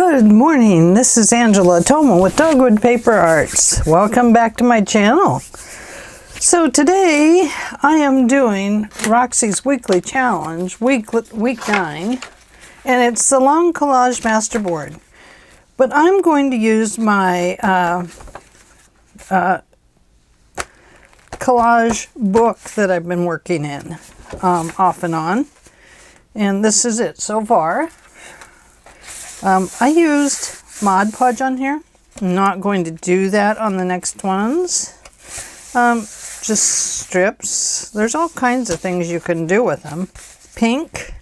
Good morning, this is Angela Thoma with Dogwood Paper Arts. Welcome back to my channel. So today I am doing Roxy's weekly challenge, week 9, and it's the long collage masterboard. But I'm going to use my collage book that I've been working in off and on. And this is it so far. I used Mod Podge on here. I'm not going to do that on the next ones. Just strips. There's all kinds of things you can do with them. Pink.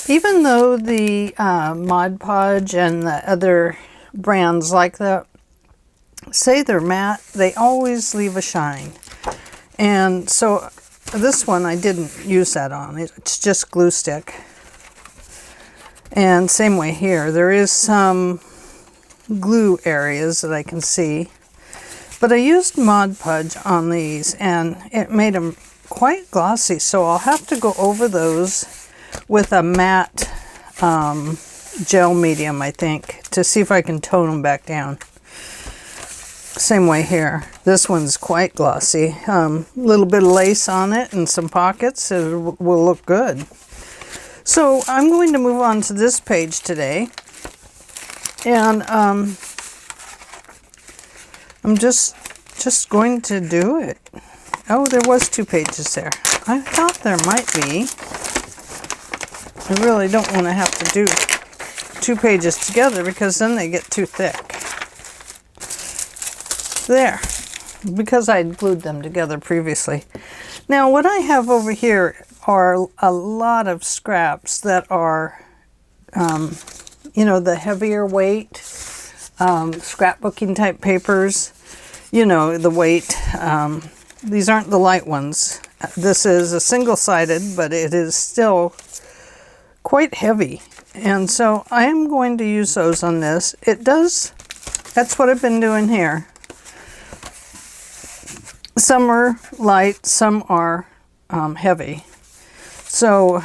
Even though the Mod Podge and the other brands like that say they're matte, they always leave a shine. And so this one I didn't use that on. It's just glue stick. And same way here, there is some glue areas that I can see. But I used Mod Podge on these and it made them quite glossy. So I'll have to go over those with a matte gel medium, I think, to see if I can tone them back down. Same way here. This one's quite glossy. Little bit of lace on it and some pockets. It will look good. So I'm going to move on to this page today, and I'm just going to do it. Oh, there was 2 pages there. I thought there might be. I really don't want to have to do 2 pages together because then they get too thick. There, because I glued them together previously. Now what I have over here are a lot of scraps that are, you know, the heavier weight, scrapbooking type papers, you know, the weight. These aren't the light ones. This is a single-sided, but it is still quite heavy. And so I am going to use those on this. It does, that's what I've been doing here. Some are light, some are heavy. So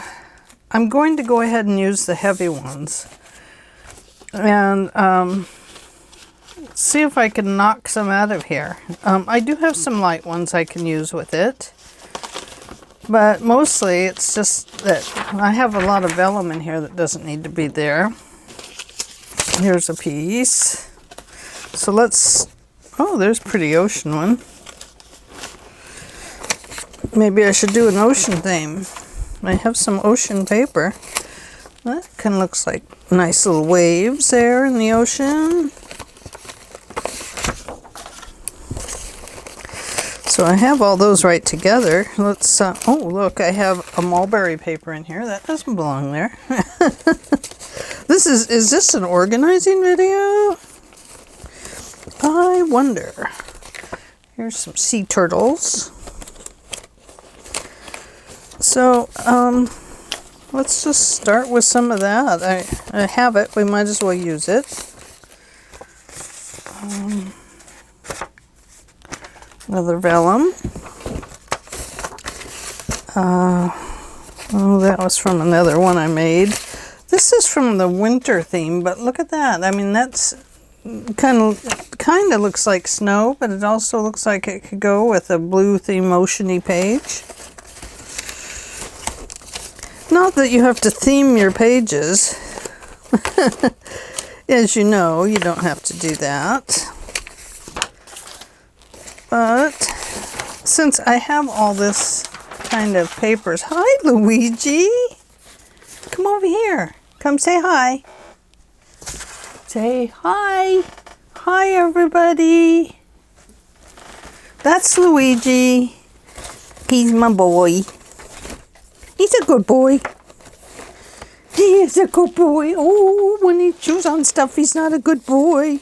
I'm going to go ahead and use the heavy ones and see if I can knock some out of here. I do have some light ones I can use with it, but mostly it's just that I have a lot of vellum in here that doesn't need to be there. Here's a piece. So let's, oh, there's a pretty ocean one. Maybe I should do an ocean theme. I have some ocean paper. That kind of looks like nice little waves there in the ocean. So I have all those right together. Let's, oh look, I have a mulberry paper in here. That doesn't belong there. Is this an organizing video? I wonder. Here's some sea turtles. So, let's just start with some of that. I have it. We might as well use it. Another vellum. Oh, that was from another one I made. This is from the winter theme, but look at that. I mean, that's kind of looks like snow, but it also looks like it could go with a blue theme oceany page. Not that you have to theme your pages. As you know, you don't have to do that. But since I have all this kind of papers, hi Luigi! Come over here. Come say hi. Say hi. Hi everybody. That's Luigi. He's my boy. He's a good boy. He is a good boy. Oh, when he chews on stuff, he's not a good boy.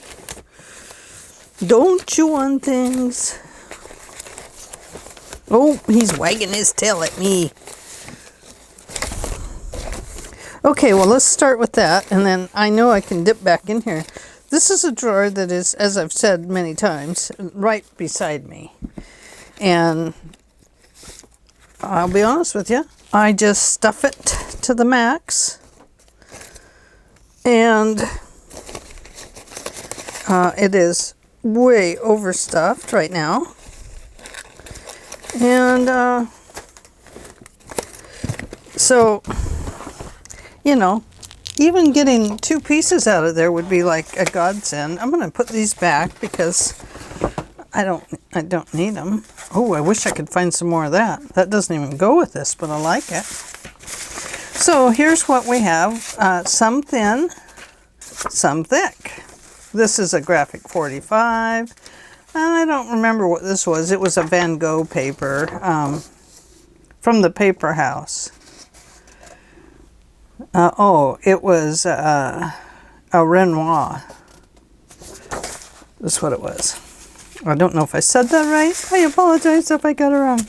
Don't chew on things. Oh, he's wagging his tail at me. Okay, well, let's start with that, and then I know I can dip back in here. This is a drawer that is, as I've said many times, right beside me. And I'll be honest with you, I just stuff it to the max. And it is way overstuffed right now. And so, you know, even getting 2 pieces out of there would be like a godsend. I'm going to put these back because I don't need them. Oh, I wish I could find some more of that. That doesn't even go with this, but I like it. So here's what we have. Some thin, some thick. This is a graphic 45. And I don't remember what this was. It was a Van Gogh paper from the paper house. It was a Renoir. That's what it was. I don't know if I said that right. I apologize if I got it wrong.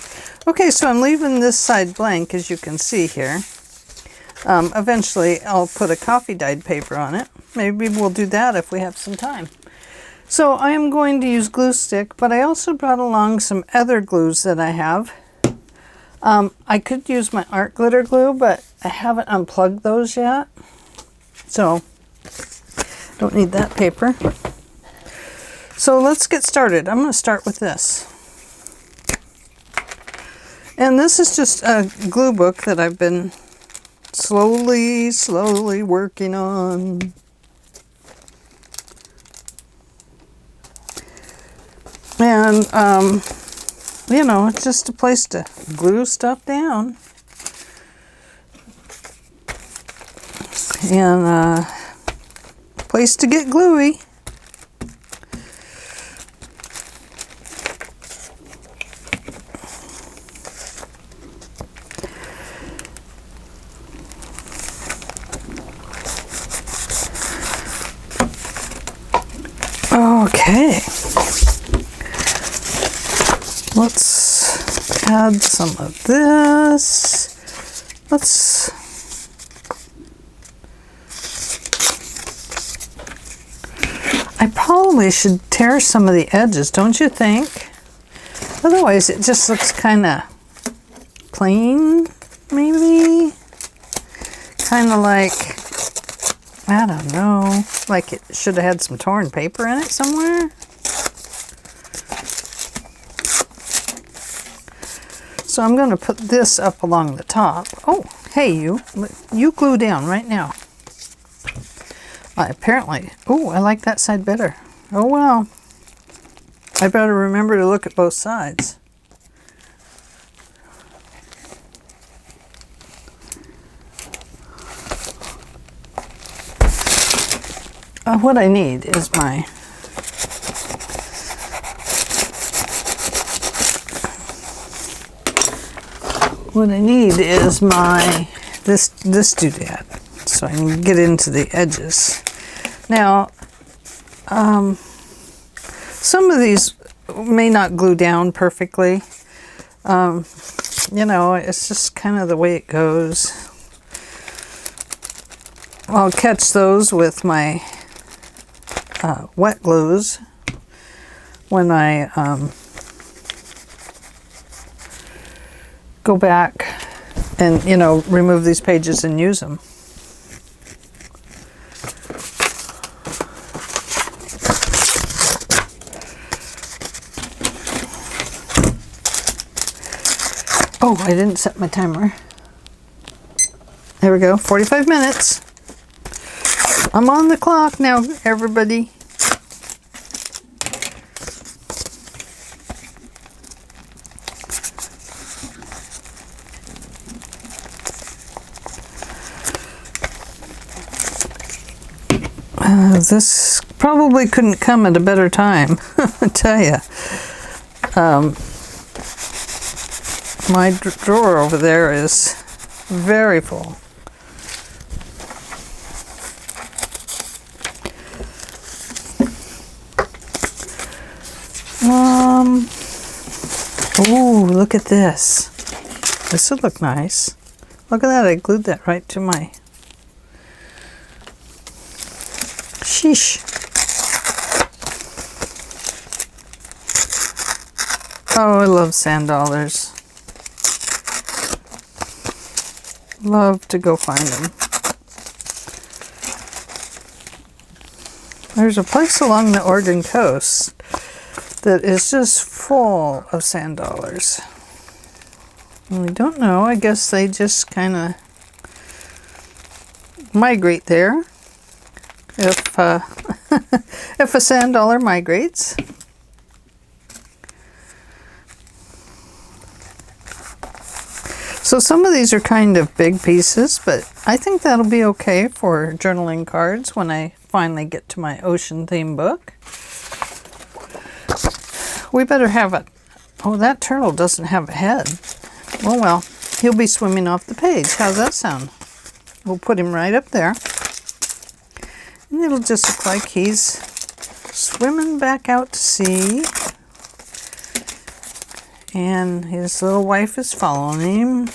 Okay, so I'm leaving this side blank, as you can see here. Eventually, I'll put a coffee dyed paper on it. Maybe we'll do that if we have some time. So I am going to use glue stick, but I also brought along some other glues that I have. I could use my art glitter glue, but I haven't unplugged those yet. So, don't need that paper. So let's get started. I'm going to start with this. And this is just a glue book that I've been slowly working on. And, you know, it's just a place to glue stuff down. And a place to get gluey. Okay, let's add some of this. I probably should tear some of the edges, don't you think? Otherwise it just looks kind of plain, maybe? Kind of like, I don't know, like it should have had some torn paper in it somewhere. So I'm going to put this up along the top. Oh, hey, you glue down right now. Apparently, oh, I like that side better. Oh well, I better remember to look at both sides. What I need is my this doodad, so I can get into the edges. Now, some of these may not glue down perfectly. You know, it's just kind of the way it goes. I'll catch those with my wet glues when I go back and, you know, remove these pages and use them. Oh, I didn't set my timer. There we go, 45 minutes. I'm on the clock now, everybody. This probably couldn't come at a better time, I tell you. My drawer over there is very full. Oh, look at this. This would look nice. Look at that, I glued that right to my... Sheesh. Oh, I love sand dollars. Love to go find them. There's a place along the Oregon coast that is just full of sand dollars. And we don't know. I guess they just kind of migrate there. If if a sand dollar migrates. So some of these are kind of big pieces, but I think that'll be okay for journaling cards when I finally get to my ocean theme book. We better have a... Oh, that turtle doesn't have a head. Oh well, he'll be swimming off the page. How's that sound? We'll put him right up there. And it'll just look like he's swimming back out to sea. And his little wife is following him.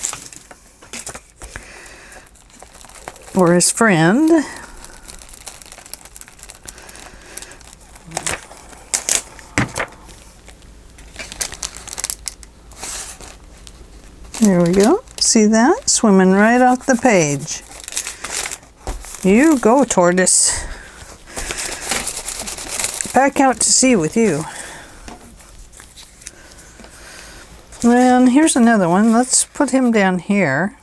Or his friend. There we go. See that? Swimming right off the page. You go, tortoise. Back out to sea with you. And here's another one. Let's put him down here.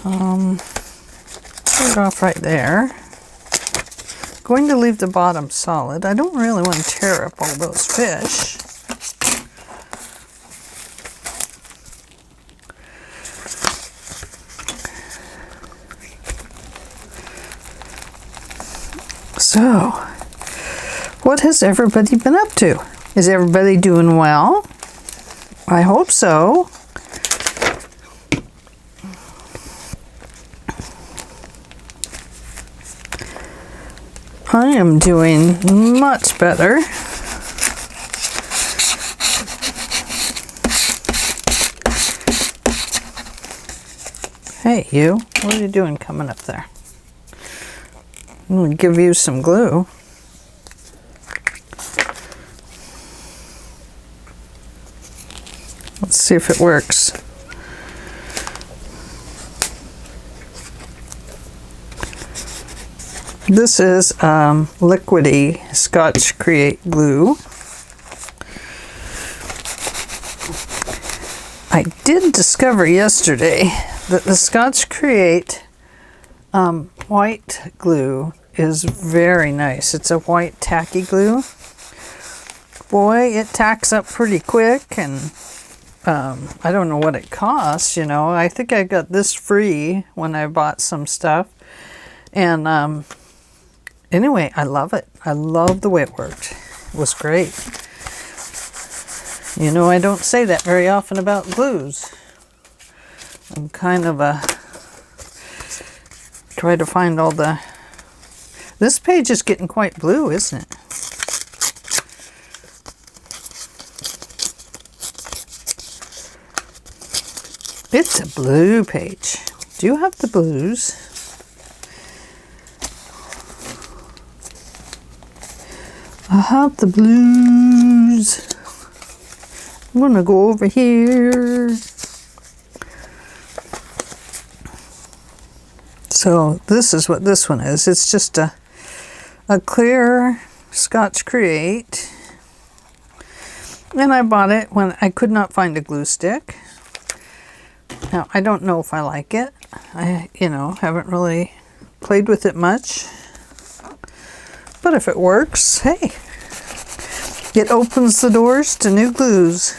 Put it off right there. Going to leave the bottom solid. I don't really want to tear up all those fish. So, what has everybody been up to? Is everybody doing well? I hope so. I am doing much better. Hey, you. What are you doing coming up there? I'm going to give you some glue. Let's see if it works. This is liquidy Scotch Create glue. I did discover yesterday that the Scotch Create white glue is very nice. It's a white tacky glue. Boy, it tacks up pretty quick, and I don't know what it costs, you know. I think I got this free when I bought some stuff. And anyway, I love it. I love the way it worked. It was great. You know, I don't say that very often about glues. I'm kind of try to find all the... This page is getting quite blue, isn't it? It's a blue page. Do you have the blues? I have the blues. I'm gonna go over here. So this is what this one is. It's just a clear Scotch Create. And I bought it when I could not find a glue stick. Now, I don't know if I like it. I, haven't really played with it much. But if it works, hey, it opens the doors to new glues.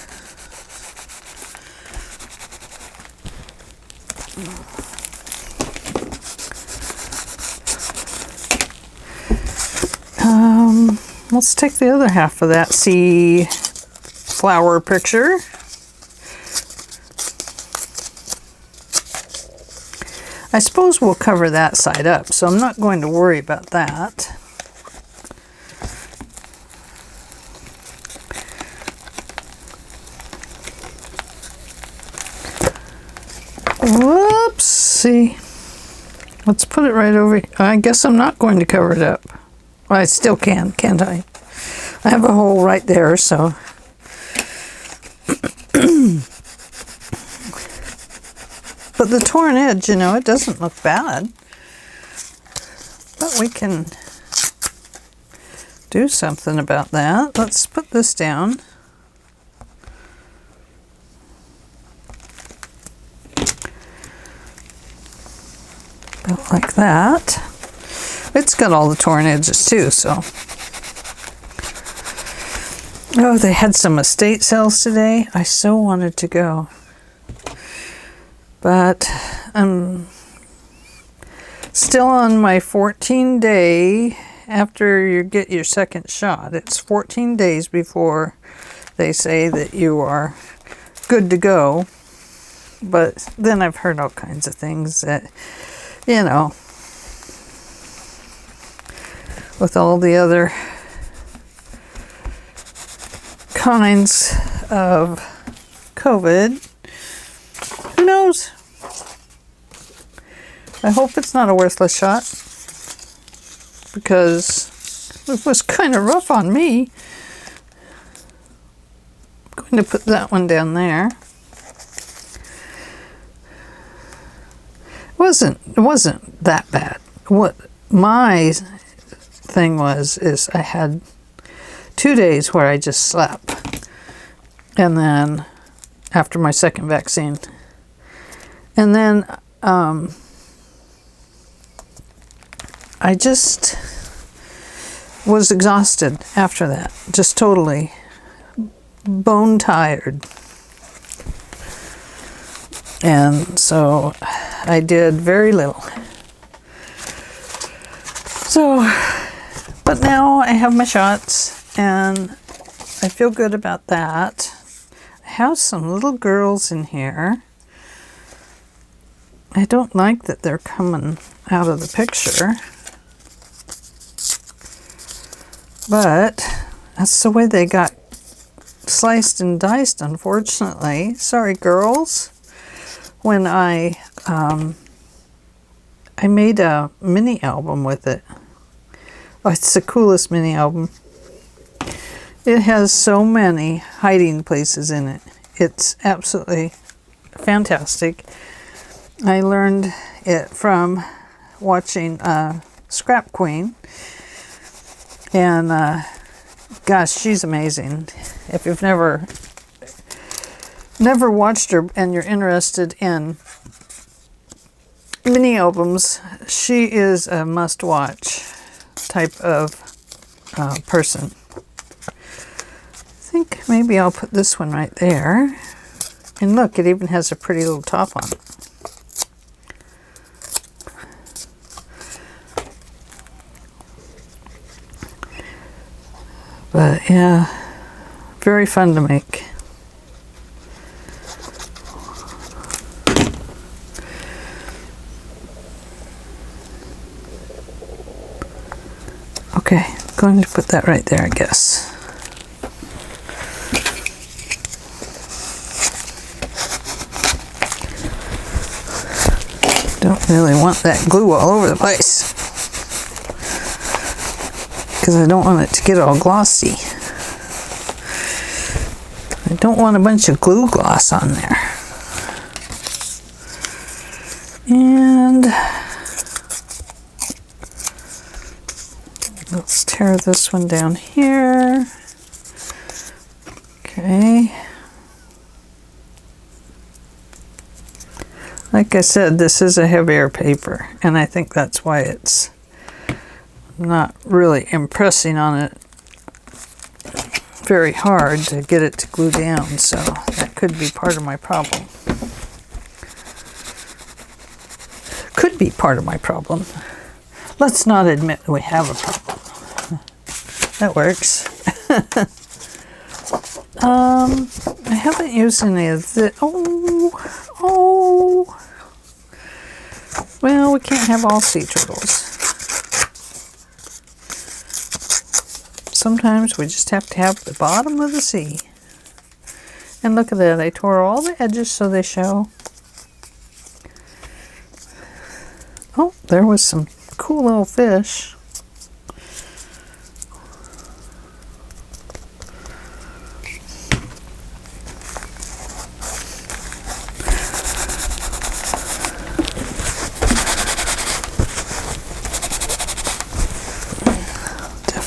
Let's take the other half of that sea flower picture. I suppose we'll cover that side up, so I'm not going to worry about that. Whoopsie. Let's put it right over here. I guess I'm not going to cover it up. Well, I still can, can't I? I have a hole right there, so... But the torn edge, it doesn't look bad. But we can do something about that. Let's put this down. About like that. It's got all the torn edges too, so. Oh, they had some estate sales today. I so wanted to go. But I'm still on my 14-day after you get your second shot. It's 14 days before they say that you are good to go. But then I've heard all kinds of things that, you know, with all the other kinds of COVID, who knows? I hope it's not a worthless shot, because it was kind of rough on me. I'm going to put that one down there. It wasn't that bad. What my thing is I had 2 days where I just slept, and then after my second vaccine, and then I just was exhausted after that, just totally bone tired. And so I did very little. So, but now I have my shots and I feel good about that. I have some little girls in here. I don't like that they're coming out of the picture, but that's the way they got sliced and diced, unfortunately. Sorry, girls. When I made a mini album with it. Oh, it's the coolest mini album. It has so many hiding places in it. It's absolutely fantastic. I learned it from watching Scrap Queen, and gosh, she's amazing. If you've never watched her and you're interested in mini albums, she is a must-watch type of person. I think maybe I'll put this one right there. And look, it even has a pretty little top on it. But yeah, very fun to make. Okay, going to put that right there, I guess. Don't really want that glue all over the place, because I don't want it to get all glossy. I don't want a bunch of glue gloss on there. And let's tear this one down here. Okay. Like I said, this is a heavier paper, and I think that's why it's not really impressing on it very hard to get it to glue down, so that could be part of my problem. Could be part of my problem. Let's not admit we have a problem. That works. I haven't used any of the... Oh. Well, we can't have all sea turtles. Sometimes we just have to have the bottom of the sea. And look at that, I tore all the edges so they show. Oh, there was some cool little fish.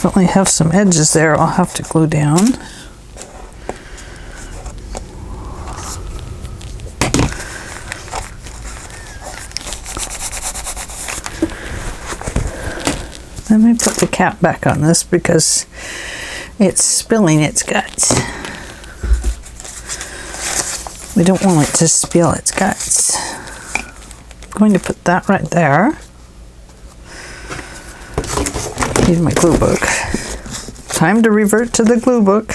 definitely have some edges there I'll have to glue down. Let me put the cap back on this because it's spilling its guts. We don't want it to spill its guts. I'm going to put that right there. Need my glue book. Time to revert to the glue book.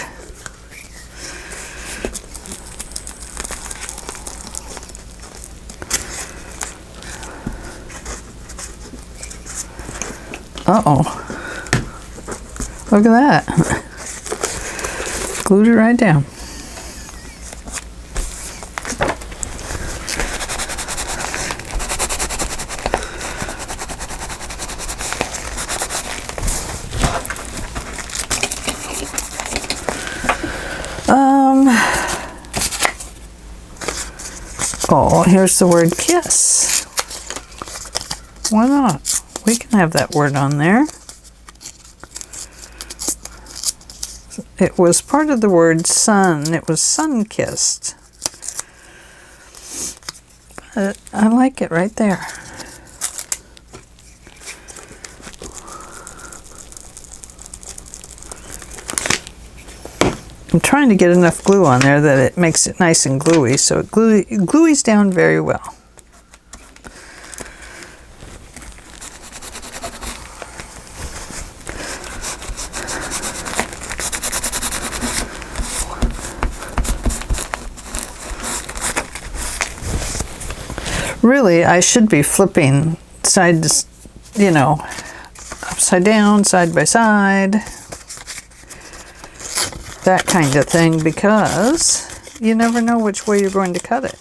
Uh-oh. Look at that. Glued it right down. Oh, here's the word kiss. Why not? We can have that word on there. It was part of the word sun. It was sun-kissed. But I like it right there. I'm trying to get enough glue on there that it makes it nice and gluey, so it gluey's down very well. Really, I should be flipping side to, you know, upside down, side by side, that kind of thing, because you never know which way you're going to cut it.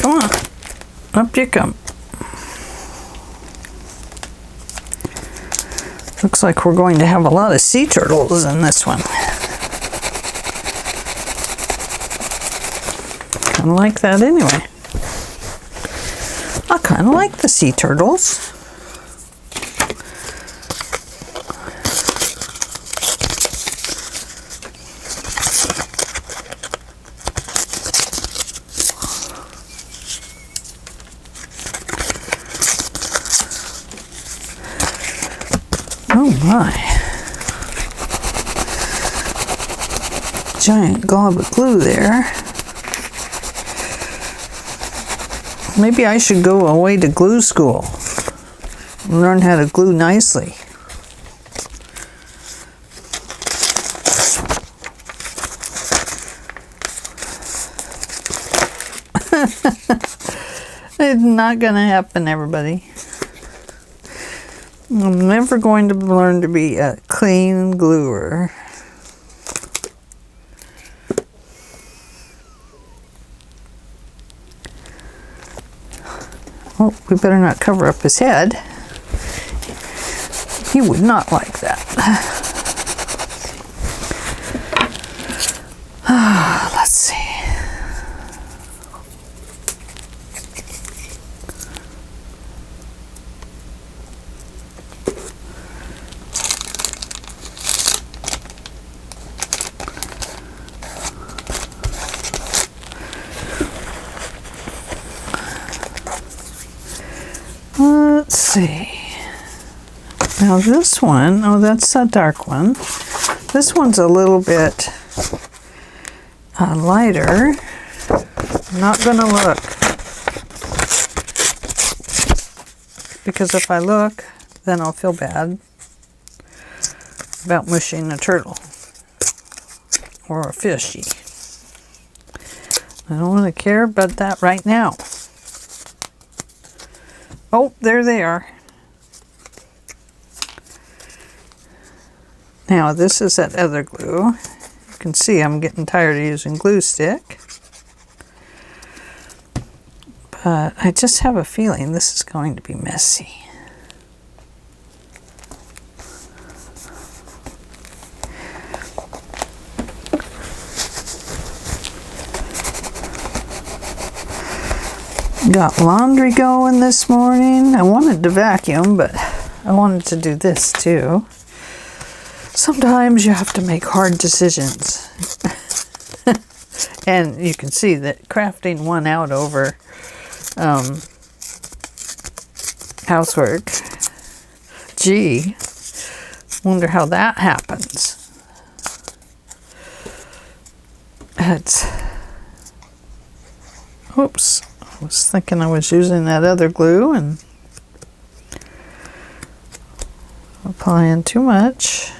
Come on, up you come. Looks like we're going to have a lot of sea turtles in this one. Kind of like that anyway. I kind of like the sea turtles. Oh my. Giant glob of glue there. Maybe I should go away to glue school and learn how to glue nicely. It's not gonna happen, everybody. I'm never going to learn to be a clean gluer. Oh, we better not cover up his head. He would not like that. Let's see. Let's see. Now this one, oh, that's a dark one. This one's a little bit lighter. I'm not gonna look, because if I look, then I'll feel bad about mushing a turtle or a fishy. I don't want to care about that right now. Oh, there they are. Now this is that other glue. can see I'm getting tired of using glue stick. But I just have a feeling this is going to be messy. Got laundry going this morning. I wanted to vacuum, but I wanted to do this too. Sometimes you have to make hard decisions. And you can see that crafting one out over housework. Gee, wonder how that happens. Oops, I was thinking I was using that other glue and applying too much.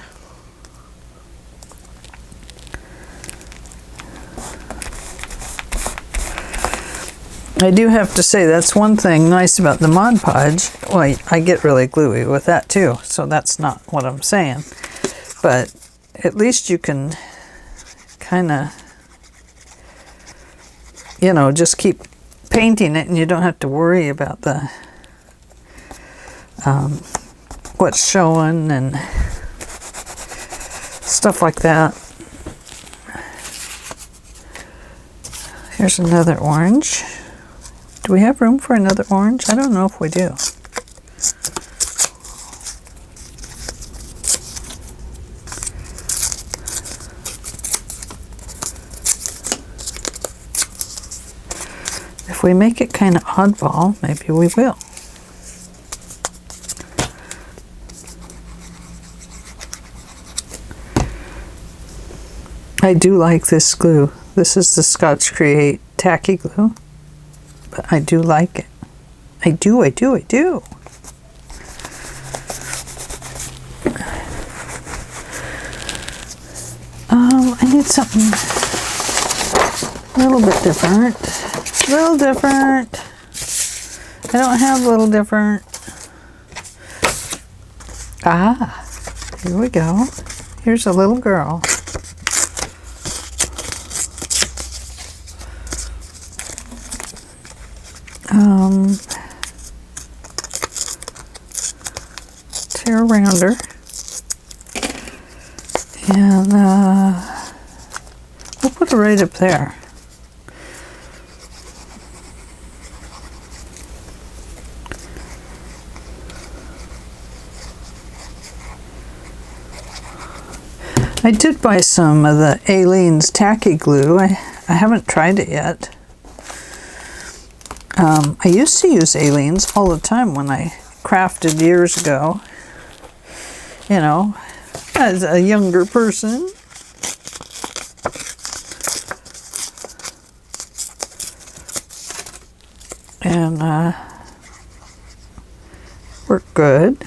I do have to say that's one thing nice about the Mod Podge. Well, I get really gluey with that too, so that's not what I'm saying. But at least you can kind of, you know, just keep painting it and you don't have to worry about the what's showing and stuff like that. Here's another orange. Do we have room for another orange? I don't know if we do. If we make it kind of oddball, maybe we will. I do like this glue. This is the Scotch Create tacky glue. But I do like it. I do. I need something a little bit different. A little different. I don't have a little different. Ah, here we go. Here's a little girl. Tear around her, and we'll put her right up there. I did buy some of the Aleene's tacky glue. I haven't tried it yet. I used to use Aleene's all the time when I crafted years ago, you know, as a younger person. And worked good.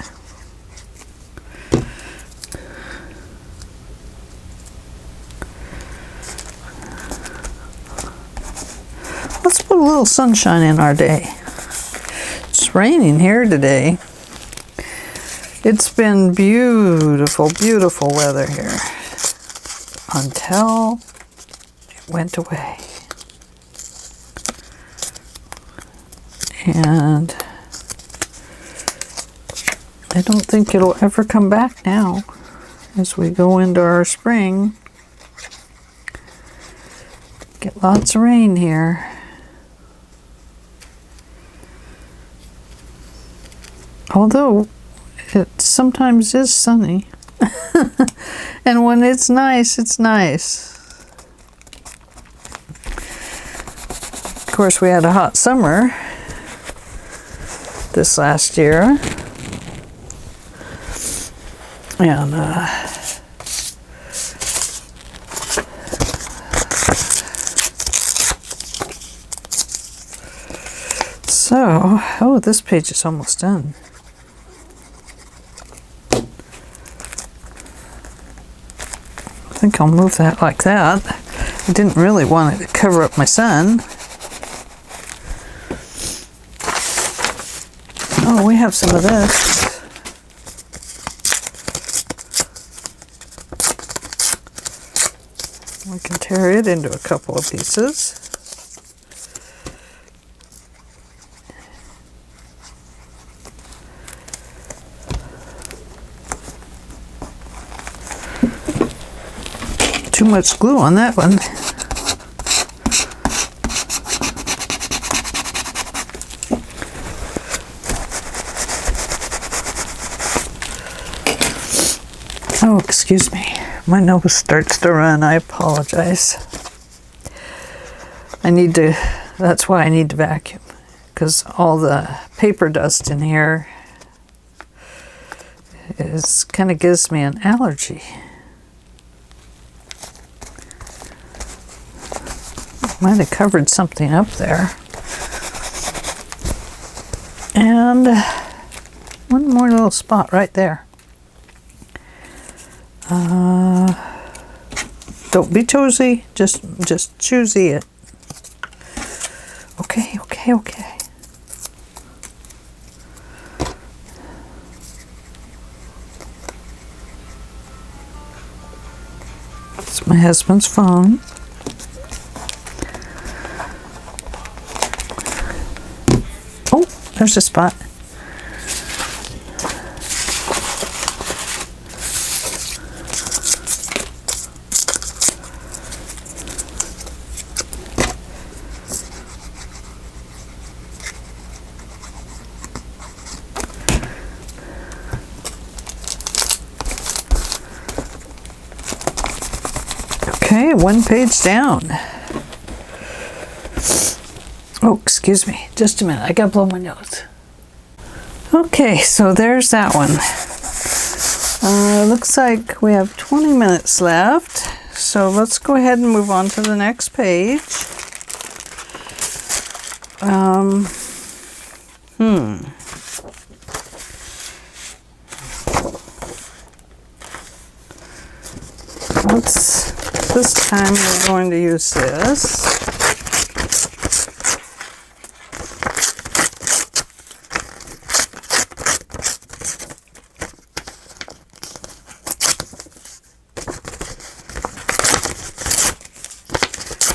Let's put a little sunshine in our day. It's raining here today. It's been beautiful, beautiful weather here until it went away. And I don't think it'll ever come back now as we go into our spring. Get lots of rain here. Although it sometimes is sunny. And when it's nice, it's nice. Of course, we had a hot summer this last year. And so, oh, this page is almost done. I think I'll move that like that. I didn't really want it to cover up my sun. Oh, we have some of this. We can tear it into a couple of pieces. Too much glue on that one. Oh, excuse me. My nose starts to run. I apologize. That's why I need to vacuum, because all the paper dust in here kind of gives me an allergy. Might have covered something up there. And one more little spot right there. Don't be choosy, just choosy it. Okay. It's my husband's phone. Oh, there's a spot. Okay, one page down. Oh, excuse me, just a minute, I gotta blow my nose. Okay, so there's that one. Looks like we have 20 minutes left, so let's go ahead and move on to the next page. This time we're going to use this.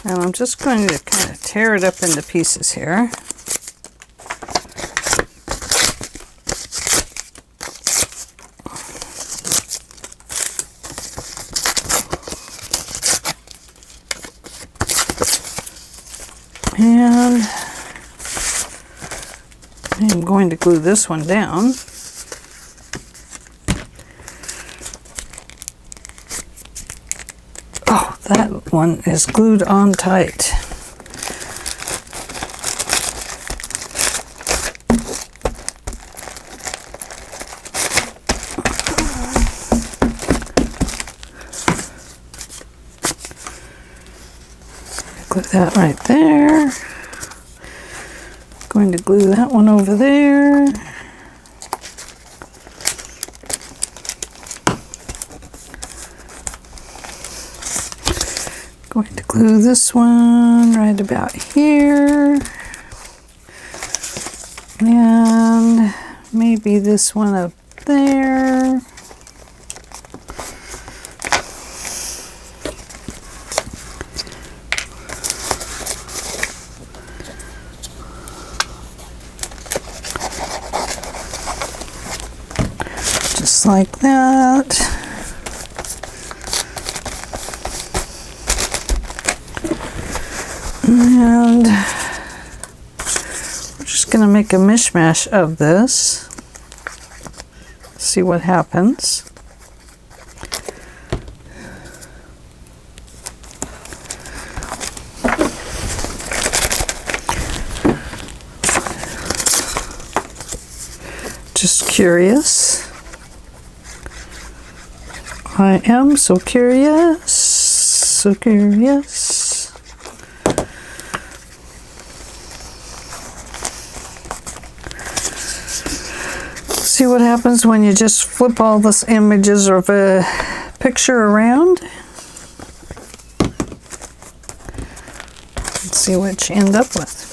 And I'm just going to kind of tear it up into pieces here. And I'm going to glue this one down. Oh, that one is glued on tight. Glue that right there. Going to glue that one over there. Going to glue this one right about here. And maybe this one up there. Just like that. And we're just going to make a mishmash of this. See what happens. Just curious. I am so curious, so curious. See what happens when you just flip all these images of a picture around. Let's see what you end up with.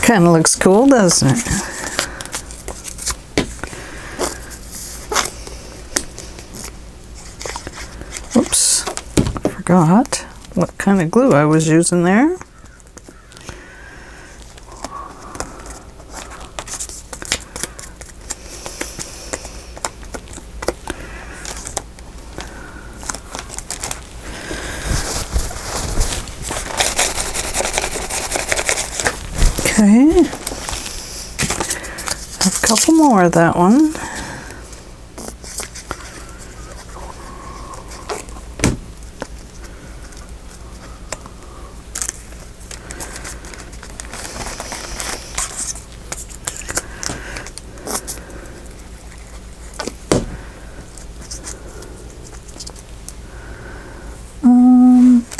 Kind of looks cool, doesn't it? Oops, forgot what kind of glue I was using there. Okay, have a couple more of that one.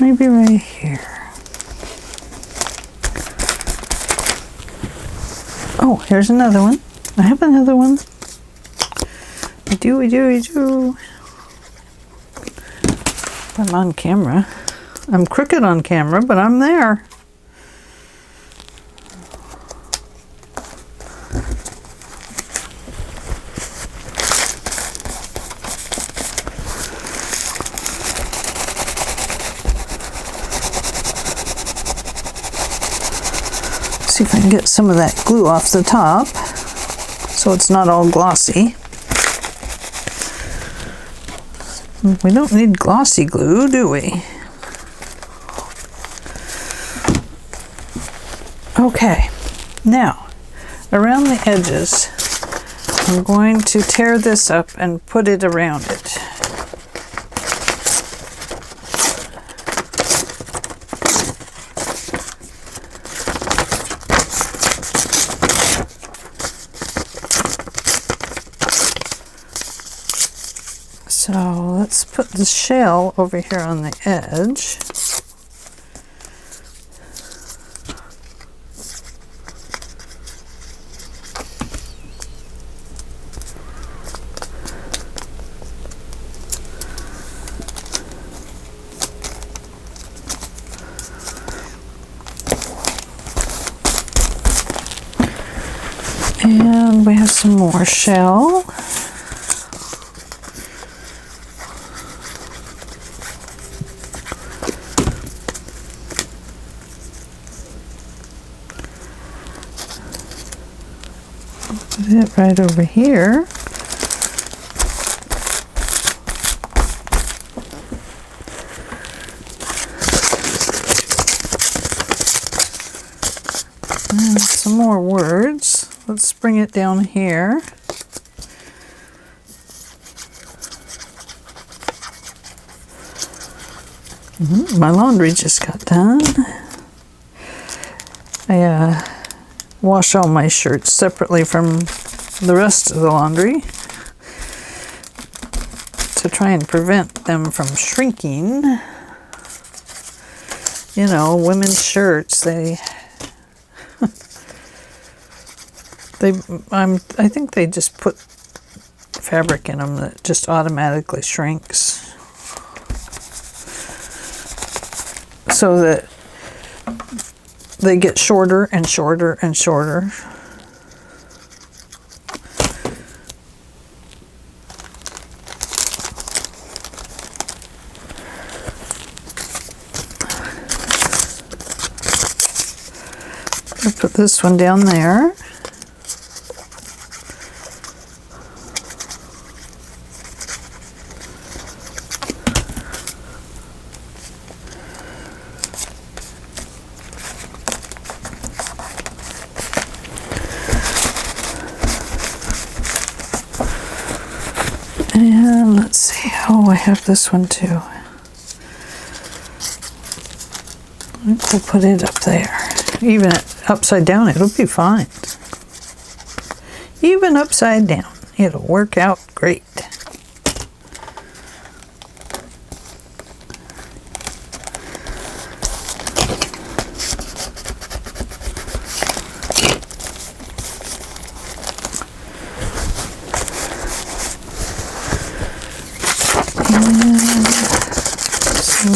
Maybe right here. Oh, here's another one. I have another one. I do. I'm on camera. I'm crooked on camera, but I'm there. See if I can get some of that glue off the top so it's not all glossy. We don't need glossy glue, do we? Okay, now around the edges I'm going to tear this up and put it around it. So let's put the shell over here on the edge. And we have some more shell. Put it right over here. And some more words. Let's bring it down here. My laundry just got done. I wash all my shirts separately from the rest of the laundry to try and prevent them from shrinking. You know, women's shirts, I think they just put fabric in them that just automatically shrinks, so that they get shorter and shorter and shorter. I'll put this one down there. And let's see, oh, I have this one too. We'll put it up there. Even upside down, it'll be fine. Even upside down, it'll work out great.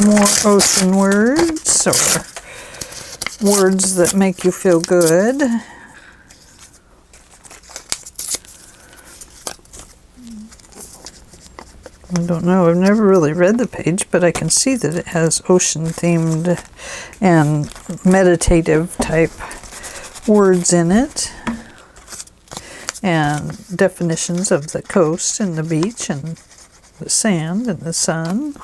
More ocean words, or words that make you feel good. I don't know, I've never really read the page, but I can see that it has ocean themed and meditative type words in it, and definitions of the coast and the beach and the sand and the sun.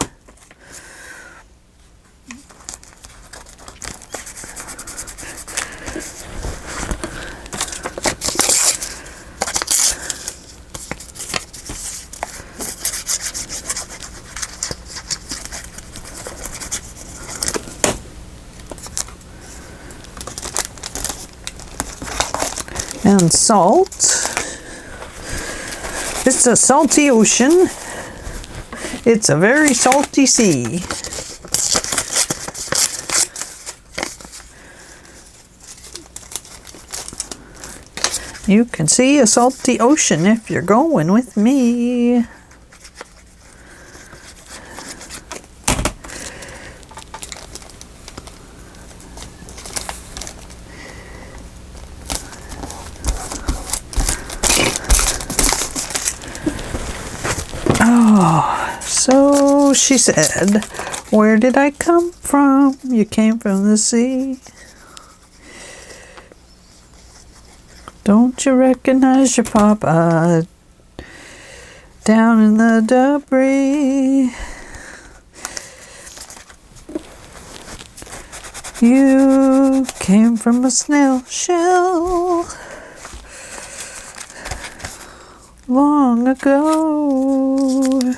And salt. It's a salty ocean. It's a very salty sea. You can see a salty ocean if you're going with me. So she said, "Where did I come from? You came from the sea. Don't you recognize your papa down in the debris? You came from a snail shell long ago."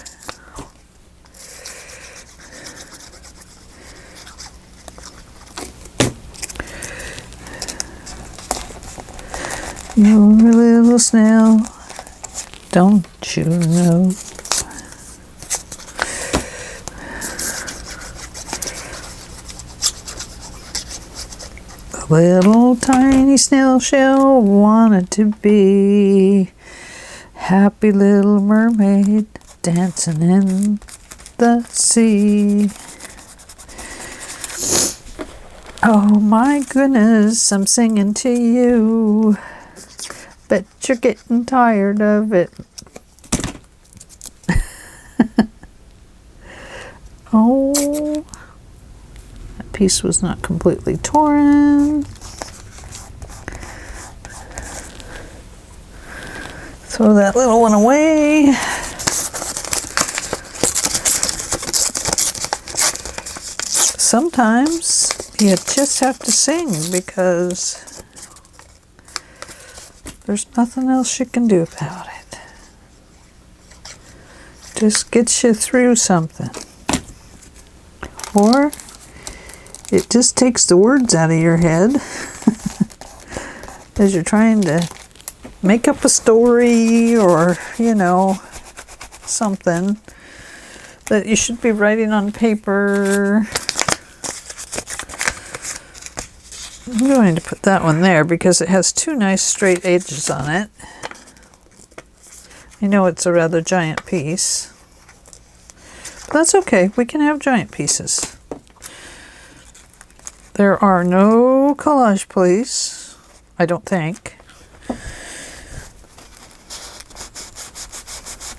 You're a little snail, don't you know? The little tiny snail shell wanted to be happy little mermaid dancing in the sea. Oh my goodness, I'm singing to you. Bet you're getting tired of it. Oh, that piece was not completely torn. Throw that little one away. Sometimes you just have to sing because there's nothing else you can do about it. Just gets you through something. Or it just takes the words out of your head as you're trying to make up a story or, you know, something that you should be writing on paper. I'm going to put that one there because it has two nice straight edges on it. I know it's a rather giant piece. But that's okay, we can have giant pieces. There are no collage please, I don't think.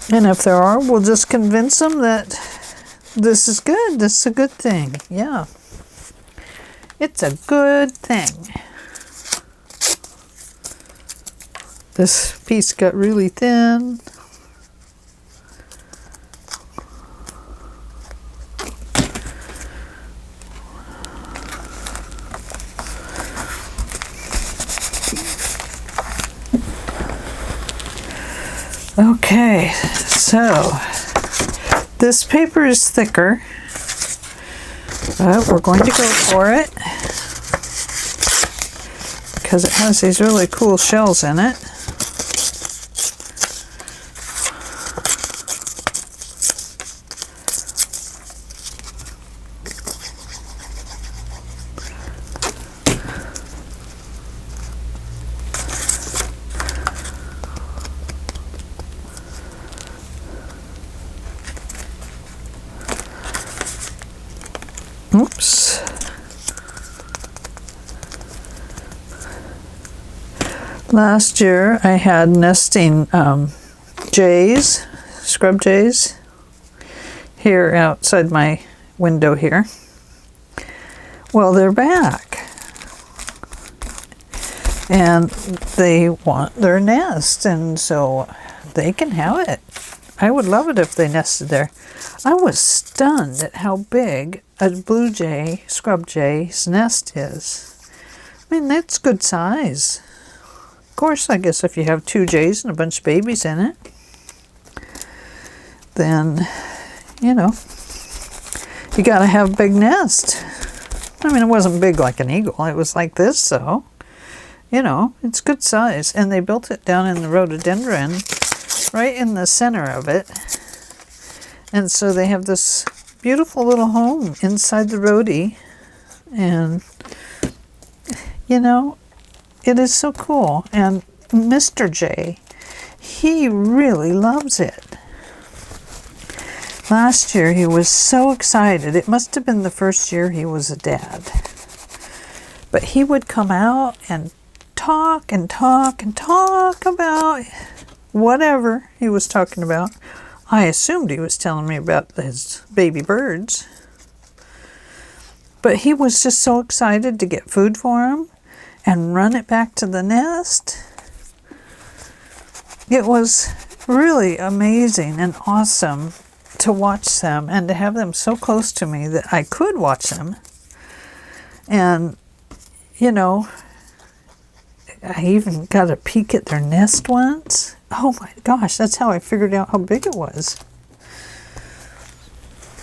And if there are, we'll just convince them that this is good, this is a good thing, yeah. It's a good thing. This piece got really thin. Okay, so this paper is thicker, but we're going to go for it because it has these really cool shells in it. Oops. Last year I had nesting jays, scrub jays, here outside my window here. Well, they're back. And they want their nest, and so they can have it. I would love it if they nested there. I was stunned at how big a blue jay, scrub jay's nest is. I mean, that's good size. Of course, I guess if you have 2 jays and a bunch of babies in it, then, you know, you gotta have a big nest. I mean, it wasn't big like an eagle. It was like this, so, you know, it's good size. And they built it down in the rhododendron, right in the center of it. And so they have this beautiful little home inside the rhodey. And, you know, it is so cool. And Mr. J, he really loves it. Last year, he was so excited. It must have been the first year he was a dad. But he would come out and talk and talk and talk about whatever he was talking about. I assumed he was telling me about his baby birds. But he was just so excited to get food for him and run it back to the nest. It was really amazing and awesome to watch them and to have them so close to me that I could watch them. And, you know, I even got a peek at their nest once. Oh my gosh, that's how I figured out how big it was.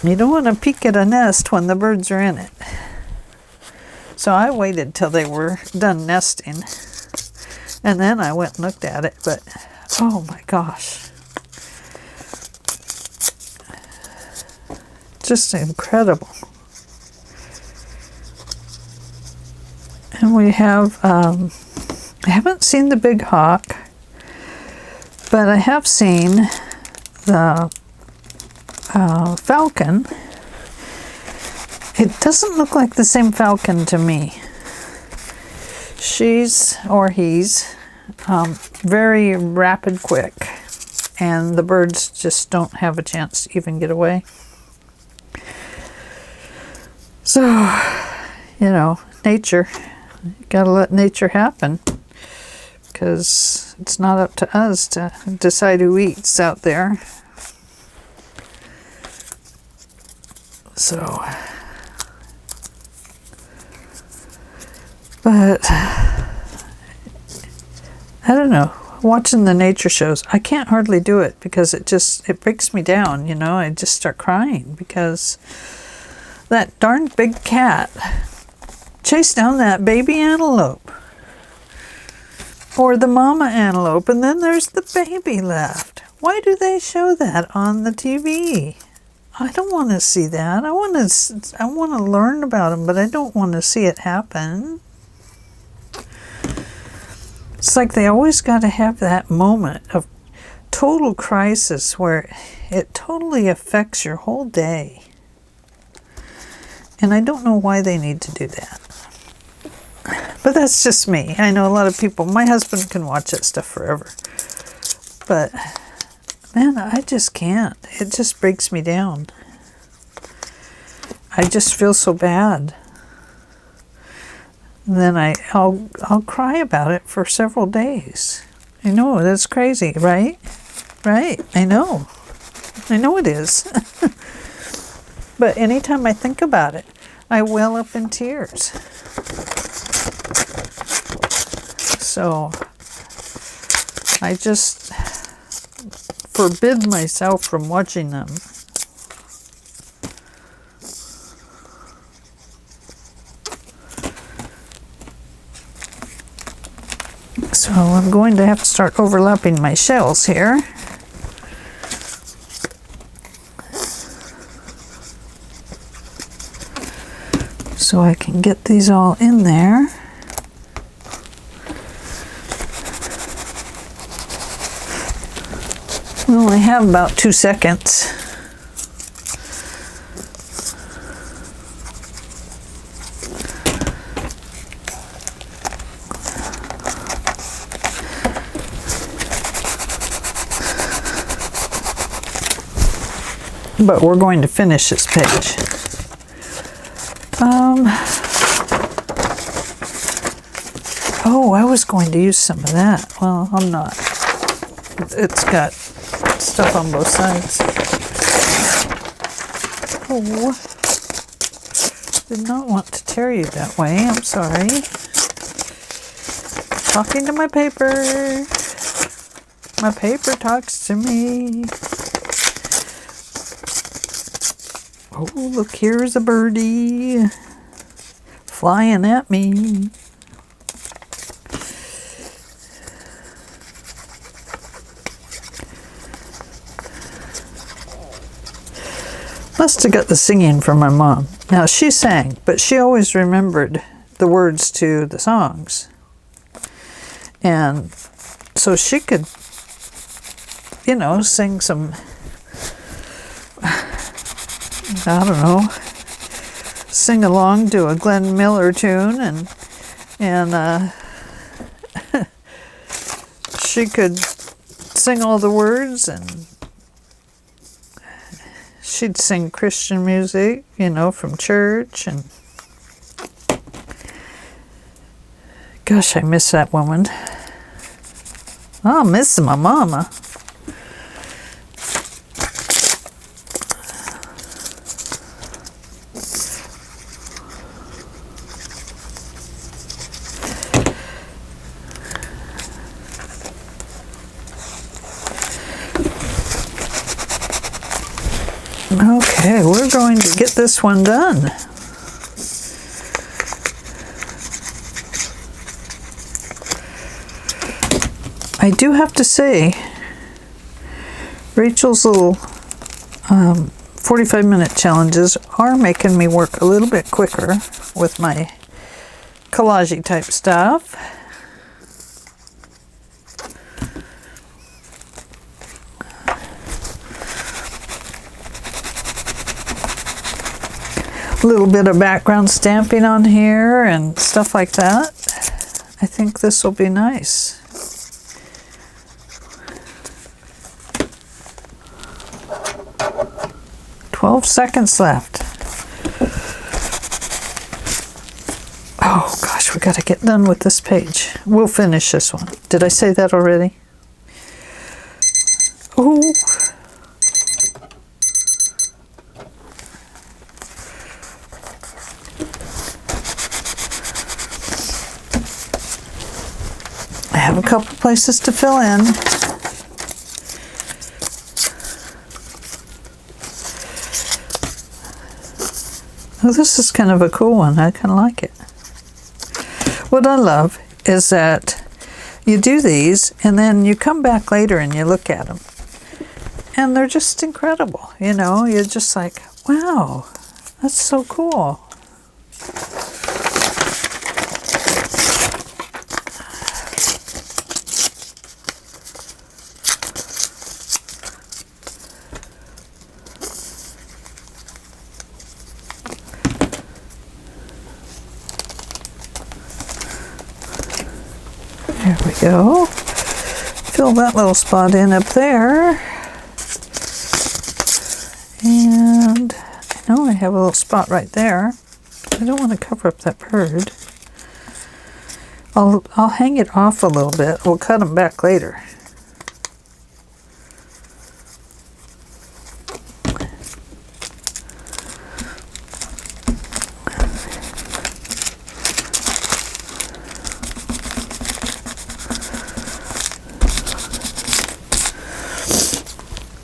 You don't want to peek at a nest when the birds are in it. So I waited till they were done nesting. And then I went and looked at it, but oh my gosh. Just incredible. And we have, I haven't seen the big hawk, but I have seen the falcon. It doesn't look like the same falcon to me. She's, or he's, very rapid quick, and the birds just don't have a chance to even get away. So, you know, nature, you gotta let nature happen, because it's not up to us to decide who eats out there. So, but I don't know, watching the nature shows, I can't hardly do it because it breaks me down, you know. I just start crying because that darn big cat chased down that baby antelope, or the mama antelope, and then there's the baby left. Why do they show that on the TV? I don't want to see that. I want to learn about them, but I don't want to see it happen. It's like they always got to have that moment of total crisis where it totally affects your whole day. And I don't know why they need to do that. But that's just me. I know a lot of people, my husband can watch that stuff forever. But, man, I just can't. It just breaks me down. I just feel so bad. And then I'll cry about it for several days. I know, that's crazy, right? Right, I know. I know it is. But anytime I think about it, I well up in tears. So I just forbid myself from watching them. So I'm going to have to start overlapping my shells here. So I can get these all in there. We only have about 2 seconds. but we're going to finish this page. Oh, I was going to use some of that. Well, I'm not. It's got stuff on both sides. Oh, did not want to tear you that way. I'm sorry. Talking to my paper. My paper talks to me. Oh, look, here's a birdie flying at me. Must have got the singing from my mom. Now, she sang, but she always remembered the words to the songs. And so she could, you know, sing some, I don't know, sing along to a Glenn Miller tune, and she could sing all the words, and she'd sing Christian music, you know, from church, and gosh, I miss that woman. I'll miss my mama. Okay, we're going to get this one done. I do have to say, Rachel's little 45-minute challenges are making me work a little bit quicker with my collage type stuff. A little bit of background stamping on here and stuff like that. I think this will be nice. "12 seconds left. Oh gosh, we got to get done with this page. We'll finish this one. Did I say that already? Oh. I have a couple places to fill in. Oh, this is kind of a cool one. I kind of like it. What I love is that you do these and then you come back later and you look at them. And they're just incredible. You know, you're just like, wow, that's so cool. There we go. Fill that little spot in up there. And I know I have a little spot right there. I don't want to cover up that bird. I'll hang it off a little bit. We'll cut them back later.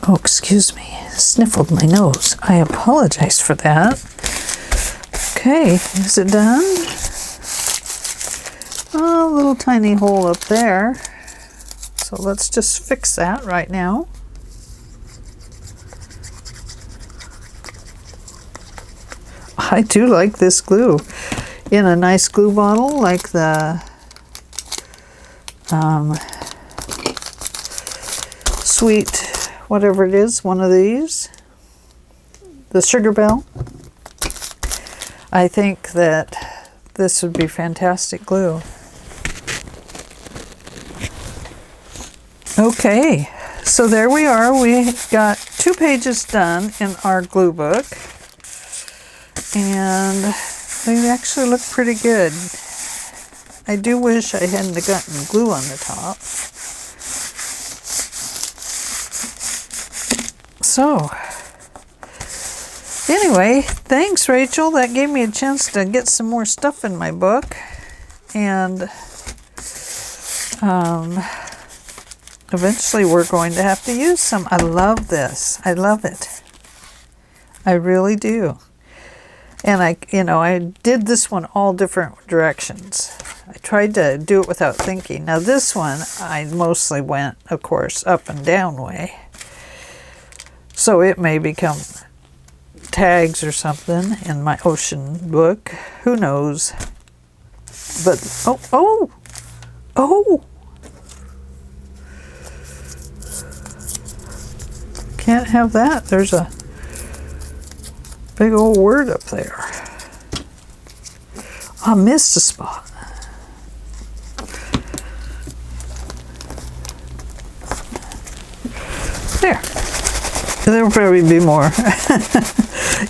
Oh, excuse me, sniffled my nose. I apologize for that. Okay, is it done? Oh, a little tiny hole up there. So let's just fix that right now. I do like this glue. In a nice glue bottle, like the sweet, whatever it is, one of these, the Sugar Bell. I think that this would be fantastic glue. Okay, So there we are. We got 2 pages done in our glue book. And they actually look pretty good. I do wish I hadn't gotten glue on the top. So, anyway, thanks, Rachel. That gave me a chance to get some more stuff in my book. And eventually we're going to have to use some. I love this. I love it. I really do. And I did this one all different directions. I tried to do it without thinking. Now this one, I mostly went, of course, up and down way. So it may become tags or something in my ocean book. Who knows? But, oh! Can't have that. There's a big old word up there. I missed a spot. There. There'll probably be more.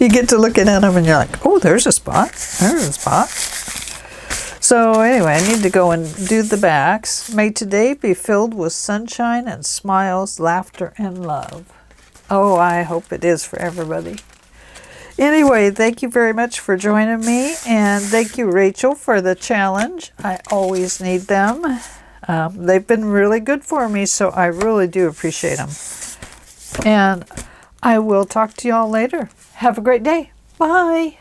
You get to looking at them and you're like, oh, there's a spot. There's a spot. So anyway, I need to go and do the backs. May today be filled with sunshine and smiles, laughter, and love. Oh, I hope it is for everybody. Anyway, thank you very much for joining me, and thank you, Rachel, for the challenge. I always need them. They've been really good for me, so I really do appreciate them. And I will talk to y'all later. Have a great day. Bye.